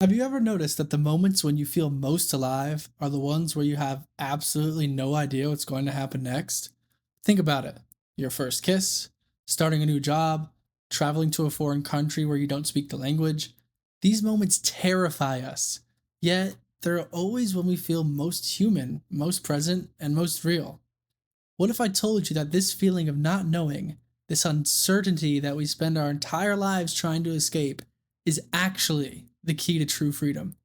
Have you ever noticed that the moments when you feel most alive are the ones where you have absolutely no idea what's going to happen next? Think about it. Your first kiss, starting a new job, traveling to a foreign country where you don't speak the language. These moments terrify us. Yet, they're always when we feel most human, most present, and most real. What if I told you that this feeling of not knowing, this uncertainty that we spend our entire lives trying to escape, is actually the key to true freedom?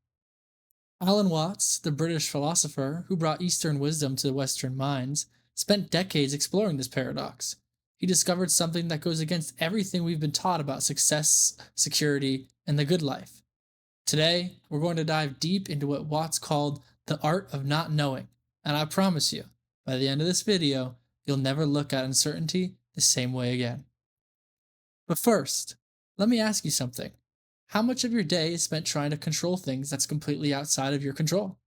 Alan Watts, the British philosopher who brought Eastern wisdom to Western minds, spent decades exploring this paradox. He discovered something that goes against everything we've been taught about success, security, and the good life. Today, we're going to dive deep into what Watts called the art of not knowing, and I promise you, by the end of this video, you'll never look at uncertainty the same way again. But first, let me ask you something. How much of your day is spent trying to control things that's completely outside of your control?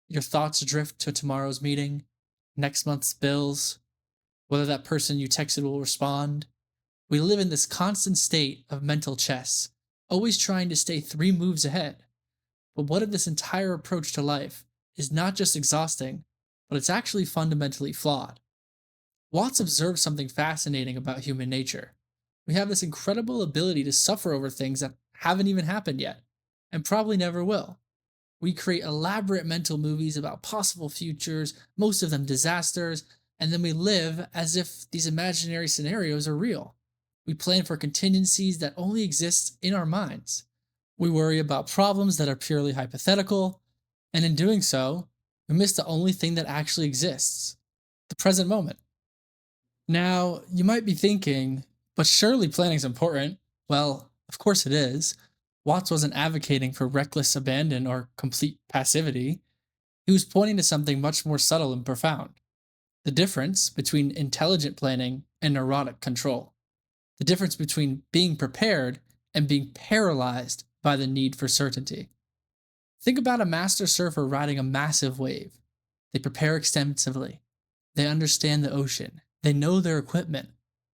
Your thoughts drift to tomorrow's meeting, next month's bills, whether that person you texted will respond. We live in this constant state of mental chess, always trying to stay 3 moves ahead. But what if this entire approach to life is not just exhausting, but it's actually fundamentally flawed? Watts observed something fascinating about human nature. We have this incredible ability to suffer over things that haven't even happened yet, and probably never will. We create elaborate mental movies about possible futures, most of them disasters, and then we live as if these imaginary scenarios are real. We plan for contingencies that only exist in our minds. We worry about problems that are purely hypothetical, and in doing so, we miss the only thing that actually exists: the present moment. Now, you might be thinking, but surely planning's important. Well, of course it is. Watts wasn't advocating for reckless abandon or complete passivity. He was pointing to something much more subtle and profound: the difference between intelligent planning and neurotic control, the difference between being prepared and being paralyzed by the need for certainty. Think about a master surfer riding a massive wave. They prepare extensively. They understand the ocean. They know their equipment.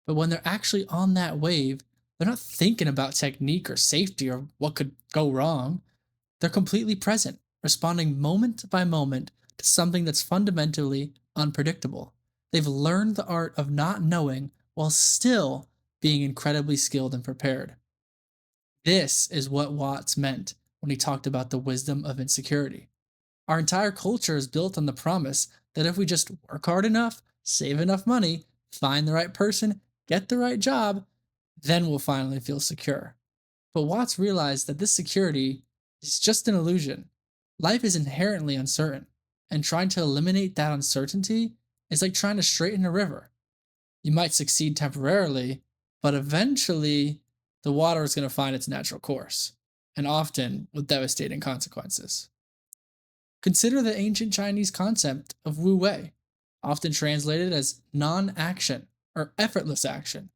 But when they're actually on that wave, they're not thinking about technique or safety or what could go wrong. They're completely present, responding moment by moment to something that's fundamentally unpredictable. They've learned the art of not knowing while still being incredibly skilled and prepared. This is what Watts meant when he talked about the wisdom of insecurity. Our entire culture is built on the promise that if we just work hard enough, save enough money, find the right person, get the right job, then we'll finally feel secure. But Watts realized that this security is just an illusion. Life is inherently uncertain, and trying to eliminate that uncertainty is like trying to straighten a river. You might succeed temporarily, but eventually the water is going to find its natural course, and often with devastating consequences. Consider the ancient Chinese concept of Wu Wei, often translated as non action or effortless action.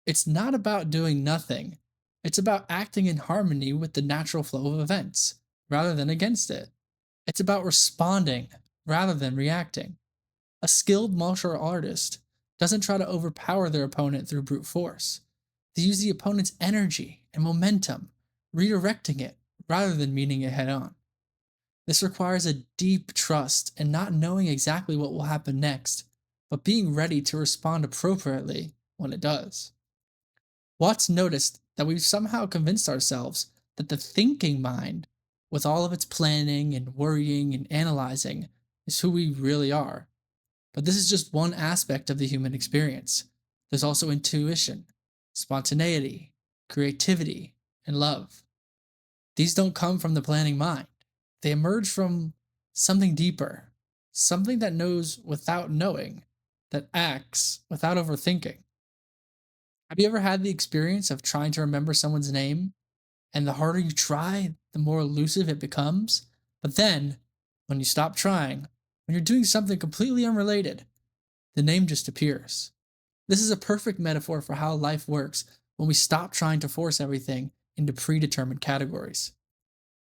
It's not about doing nothing, it's about acting in harmony with the natural flow of events, rather than against it. It's about responding rather than reacting. A skilled martial artist doesn't try to overpower their opponent through brute force. They use the opponent's energy and momentum, redirecting it rather than meeting it head on. This requires a deep trust in not knowing exactly what will happen next, but being ready to respond appropriately when it does. Watts noticed that we've somehow convinced ourselves that the thinking mind, with all of its planning and worrying and analyzing, is who we really are. But this is just one aspect of the human experience. There's also intuition, spontaneity, creativity, and love. These don't come from the planning mind. They emerge from something deeper, something that knows without knowing, that acts without overthinking. Have you ever had the experience of trying to remember someone's name, and the harder you try, the more elusive it becomes? But then, when you stop trying, when you're doing something completely unrelated, the name just appears. This is a perfect metaphor for how life works when we stop trying to force everything into predetermined categories.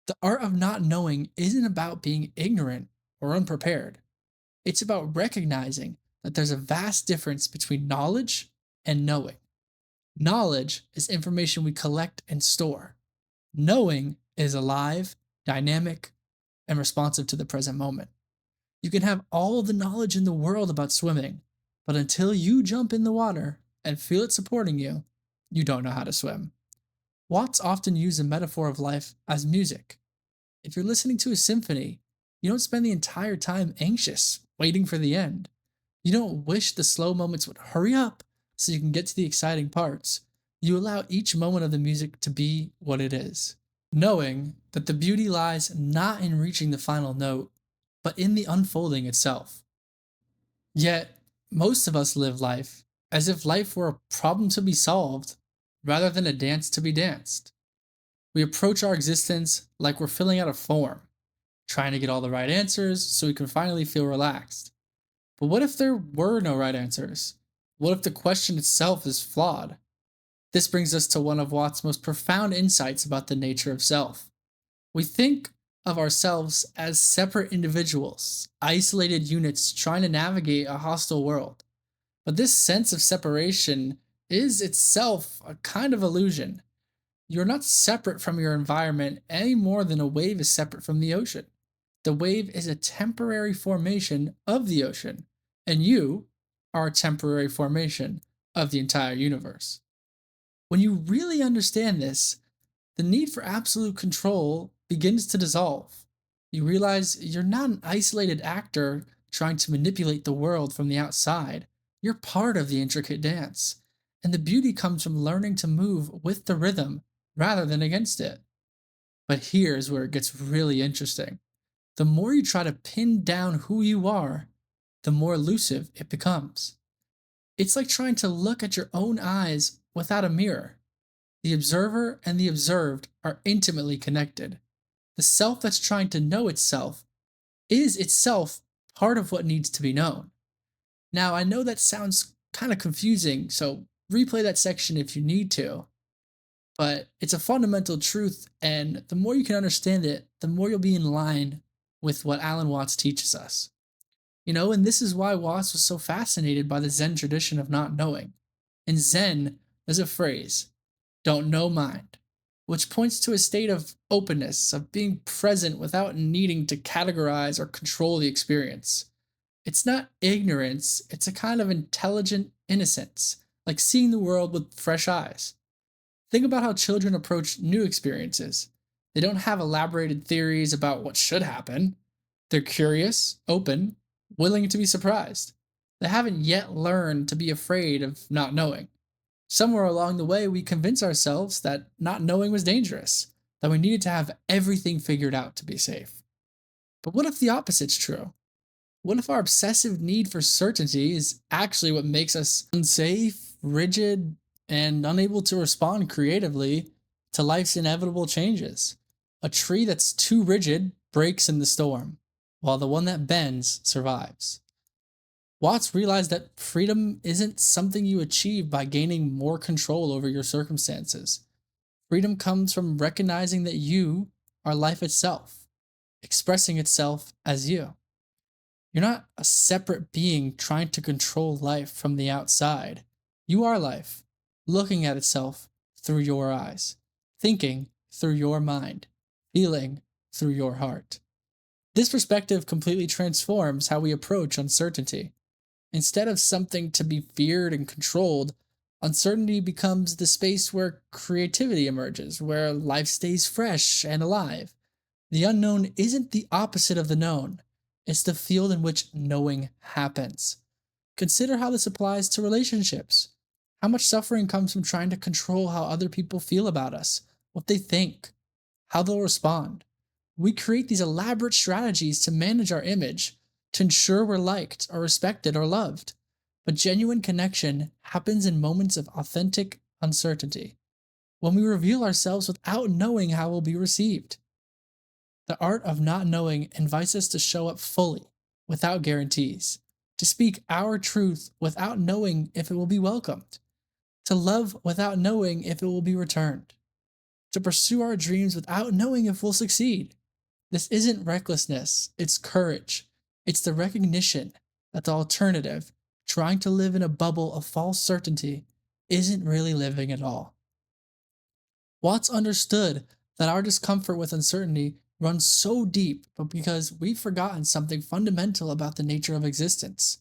The art of not knowing isn't about being ignorant or unprepared. It's about recognizing that there's a vast difference between knowledge and knowing. Knowledge is information we collect and store. Knowing is alive, dynamic, and responsive to the present moment. You can have all the knowledge in the world about swimming, but until you jump in the water and feel it supporting you, you don't know how to swim. Watts often used a metaphor of life as music. If you're listening to a symphony, you don't spend the entire time anxious, waiting for the end. You don't wish the slow moments would hurry up so you can get to the exciting parts. You allow each moment of the music to be what it is, knowing that the beauty lies not in reaching the final note, but in the unfolding itself. Yet, most of us live life as if life were a problem to be solved rather than a dance to be danced. We approach our existence like we're filling out a form, trying to get all the right answers so we can finally feel relaxed. But what if there were no right answers? What if the question itself is flawed? This brings us to one of Watt's most profound insights about the nature of self. We think of ourselves as separate individuals, isolated units trying to navigate a hostile world. But this sense of separation is itself a kind of illusion. You're not separate from your environment any more than a wave is separate from the ocean. The wave is a temporary formation of the ocean, and you are a temporary formation of the entire universe. When you really understand this, the need for absolute control begins to dissolve. You realize you're not an isolated actor trying to manipulate the world from the outside. You're part of the intricate dance. And the beauty comes from learning to move with the rhythm rather than against it. But here's where it gets really interesting. The more you try to pin down who you are, the more elusive it becomes. It's like trying to look at your own eyes without a mirror. The observer and the observed are intimately connected. The self that's trying to know itself is itself part of what needs to be known. Now, I know that sounds kind of confusing, so replay that section if you need to. But it's a fundamental truth, and the more you can understand it, the more you'll be in line with what Alan Watts teaches us. And this is why Watts was so fascinated by the Zen tradition of not knowing. In Zen, there's a phrase, don't know mind, which points to a state of openness, of being present without needing to categorize or control the experience. It's not ignorance, it's a kind of intelligent innocence, like seeing the world with fresh eyes. Think about how children approach new experiences. They don't have elaborated theories about what should happen. They're curious, open, willing to be surprised. They haven't yet learned to be afraid of not knowing. Somewhere along the way, we convince ourselves that not knowing was dangerous, that we needed to have everything figured out to be safe. But what if the opposite's true? What if our obsessive need for certainty is actually what makes us unsafe, rigid, and unable to respond creatively to life's inevitable changes? A tree that's too rigid breaks in the storm, while the one that bends survives. Watts realized that freedom isn't something you achieve by gaining more control over your circumstances. Freedom comes from recognizing that you are life itself, expressing itself as you. You're not a separate being trying to control life from the outside. You are life, looking at itself through your eyes, thinking through your mind, feeling through your heart. This perspective completely transforms how we approach uncertainty. Instead of something to be feared and controlled, uncertainty becomes the space where creativity emerges, where life stays fresh and alive. The unknown isn't the opposite of the known, it's the field in which knowing happens. Consider how this applies to relationships. How much suffering comes from trying to control how other people feel about us, what they think, how they'll respond. We create these elaborate strategies to manage our image, to ensure we're liked or respected or loved. But genuine connection happens in moments of authentic uncertainty, when we reveal ourselves without knowing how we'll be received. The art of not knowing invites us to show up fully, without guarantees, to speak our truth without knowing if it will be welcomed, to love without knowing if it will be returned, to pursue our dreams without knowing if we'll succeed. This isn't recklessness, it's courage. It's the recognition that the alternative, trying to live in a bubble of false certainty, isn't really living at all. Watts understood that our discomfort with uncertainty runs so deep, but because we've forgotten something fundamental about the nature of existence.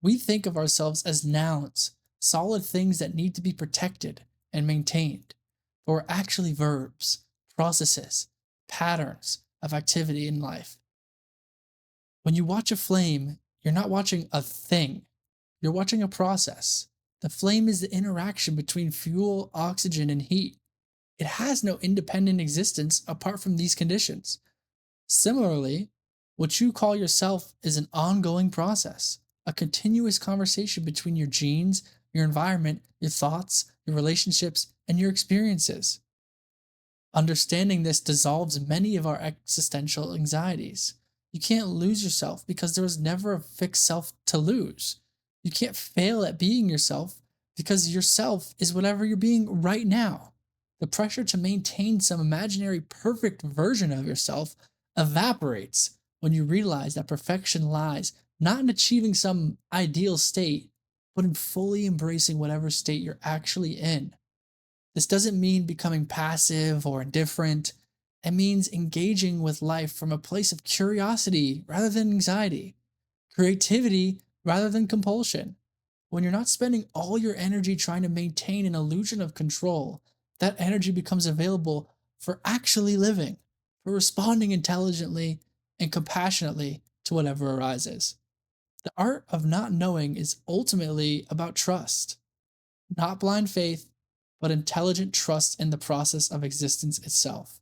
We think of ourselves as nouns, solid things that need to be protected and maintained, but we're actually verbs, processes, patterns of activity in life. When you watch a flame, you're not watching a thing, you're watching a process. The flame is the interaction between fuel, oxygen, and heat. It has no independent existence apart from these conditions. Similarly, what you call yourself is an ongoing process, a continuous conversation between your genes, your environment, your thoughts, your relationships, and your experiences. Understanding this dissolves many of our existential anxieties. You can't lose yourself because there was never a fixed self to lose. You can't fail at being yourself because yourself is whatever you're being right now. The pressure to maintain some imaginary perfect version of yourself evaporates when you realize that perfection lies not in achieving some ideal state, but in fully embracing whatever state you're actually in. This doesn't mean becoming passive or indifferent. It means engaging with life from a place of curiosity rather than anxiety, creativity rather than compulsion. When you're not spending all your energy trying to maintain an illusion of control, that energy becomes available for actually living, for responding intelligently and compassionately to whatever arises. The art of not knowing is ultimately about trust, not blind faith, but intelligent trust in the process of existence itself.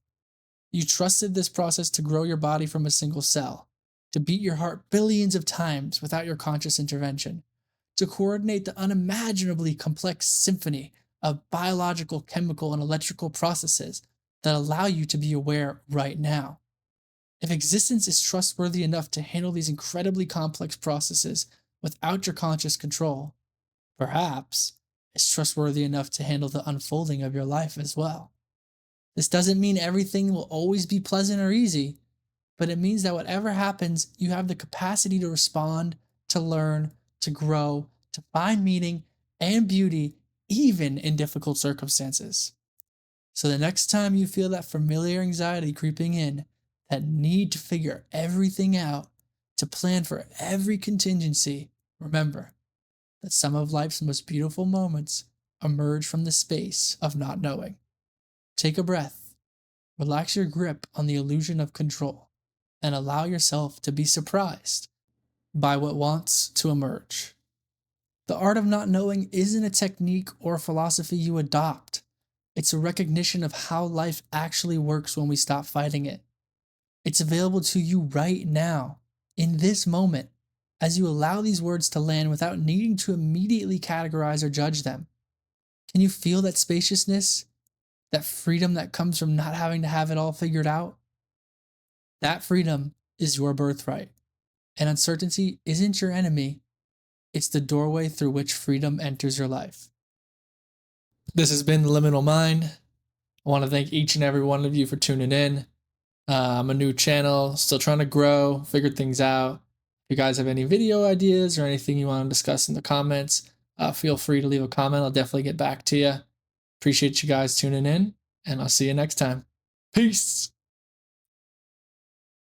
You trusted this process to grow your body from a single cell, to beat your heart billions of times without your conscious intervention, to coordinate the unimaginably complex symphony of biological, chemical, and electrical processes that allow you to be aware right now. If existence is trustworthy enough to handle these incredibly complex processes without your conscious control, perhaps it's trustworthy enough to handle the unfolding of your life as well. This doesn't mean everything will always be pleasant or easy, but it means that whatever happens, you have the capacity to respond, to learn, to grow, to find meaning and beauty, even in difficult circumstances. So the next time you feel that familiar anxiety creeping in, that need to figure everything out, to plan for every contingency, remember that some of life's most beautiful moments emerge from the space of not knowing. Take a breath, relax your grip on the illusion of control, and allow yourself to be surprised by what wants to emerge. The art of not knowing isn't a technique or a philosophy you adopt. It's a recognition of how life actually works when we stop fighting it. It's available to you right now, in this moment, as you allow these words to land without needing to immediately categorize or judge them. Can you feel that spaciousness, that freedom that comes from not having to have it all figured out? That freedom is your birthright, and uncertainty isn't your enemy, it's the doorway through which freedom enters your life. This has been The Liminal Mind. I want to thank each and every one of you for tuning in. I'm a new channel, still trying to grow, figure things out. If you guys have any video ideas or anything you want to discuss in the comments, feel free to leave a comment. I'll definitely get back to you. Appreciate you guys tuning in, and I'll see you next time. Peace.